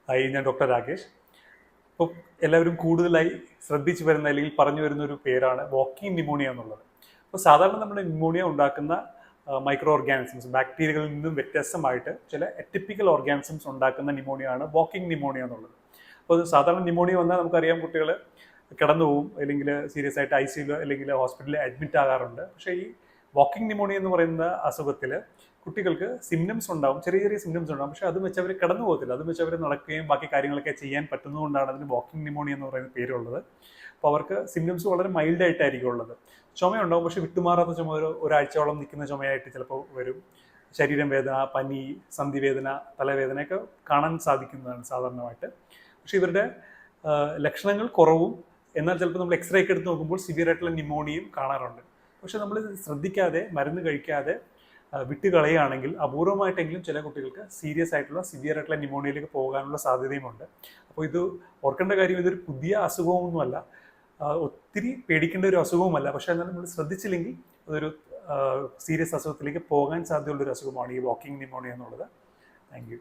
Hi, ഞാൻ doctor Rakesh. ഇപ്പോൾ എല്ലാവരും കൂടുതലായി ശ്രദ്ധിച്ചു വരുന്ന അല്ലെങ്കിൽ പറഞ്ഞു വരുന്ന ഒരു പേരാണ് വാക്കിംഗ് ന്യൂമോണിയ എന്നുള്ളത്. അപ്പോൾ സാധാരണ നമ്മുടെ ന്യൂമോണിയ ഉണ്ടാക്കുന്ന മൈക്രോ ഓർഗാനിസംസ്, ബാക്ടീരിയകളിൽ നിന്നും വ്യത്യസ്തമായിട്ട് ചില എറ്റിപ്പിക്കൽ ഓർഗാനിസംസ് ഉണ്ടാക്കുന്ന ന്യൂമോണിയാണ് വാക്കിംഗ് ന്യൂമോണിയ എന്നുള്ളത്. അപ്പോൾ സാധാരണ ന്യൂമോണിയ വന്നാൽ നമുക്കറിയാം, കുട്ടികൾ കിടന്നു പോവും, അല്ലെങ്കിൽ സീരിയസ് ആയിട്ട് ICU അല്ലെങ്കിൽ ഹോസ്പിറ്റലിൽ അഡ്മിറ്റ് ആകാറുണ്ട്. പക്ഷേ ഈ വാക്കിംഗ് ന്യൂമോണിയ എന്ന് പറയുന്ന അസുഖത്തിൽ കുട്ടികൾക്ക് സിംറ്റംസ് ഉണ്ടാവും, ചെറിയ ചെറിയ സിംറ്റംസ് ഉണ്ടാവും. പക്ഷെ അത് വെച്ച് അവർ കിടന്നു പോകത്തില്ല, അത് വെച്ച് അവർ നടക്കുകയും ബാക്കി കാര്യങ്ങളൊക്കെ ചെയ്യാൻ പറ്റുന്നതുകൊണ്ടാണ് അതിന് വാക്കിംഗ് ന്യൂമോണിയ എന്ന് പറയുന്ന പേരുള്ളത്. അപ്പോൾ അവർക്ക് സിംറ്റംസ് വളരെ മൈൽഡ് ആയിട്ടായിരിക്കും ഉള്ളത്. ചുമയുണ്ടാവും, പക്ഷെ വിട്ടുമാറാത്ത ചുമ ഒരാഴ്ചയോളം നിൽക്കുന്ന ചുമയായിട്ട് ചിലപ്പോൾ വരും. ശരീരം വേദന, പനി, സന്ധിവേദന, തലവേദനയൊക്കെ കാണാൻ സാധിക്കുന്നതാണ് സാധാരണമായിട്ട്. പക്ഷെ ഇവരുടെ ലക്ഷണങ്ങൾ കുറവും, എന്നാൽ ചിലപ്പോൾ നമ്മൾ എക്സ്റേ ഒക്കെ എടുത്ത് നോക്കുമ്പോൾ സിവിയർ ആയിട്ടുള്ള ന്യൂമോണിയയും കാണാറുണ്ട്. പക്ഷെ നമ്മൾ ശ്രദ്ധിക്കാതെ, മരുന്ന് കഴിക്കാതെ വിട്ടുകളയുകയാണെങ്കിൽ അപൂർവമായിട്ടെങ്കിലും ചില കുട്ടികൾക്ക് സീരിയസ് ആയിട്ടുള്ള സിവിയർ ആയിട്ടുള്ള ന്യൂമോണിയയിലേക്ക് പോകാനുള്ള സാധ്യതയുമുണ്ട്. അപ്പോൾ ഇത് ഓർക്കേണ്ട കാര്യം, ഇതൊരു പുതിയ അസുഖമൊന്നുമല്ല, ഒത്തിരി പേടിക്കേണ്ട ഒരു അസുഖവുമല്ല. പക്ഷേ എന്നാൽ നമ്മൾ ശ്രദ്ധിച്ചില്ലെങ്കിൽ അതൊരു സീരിയസ് അസുഖത്തിലേക്ക് പോകാൻ സാധ്യതയുള്ളൊരു അസുഖമാണ് ഈ വാക്കിംഗ് ന്യൂമോണിയ എന്നുള്ളത്. Thank you.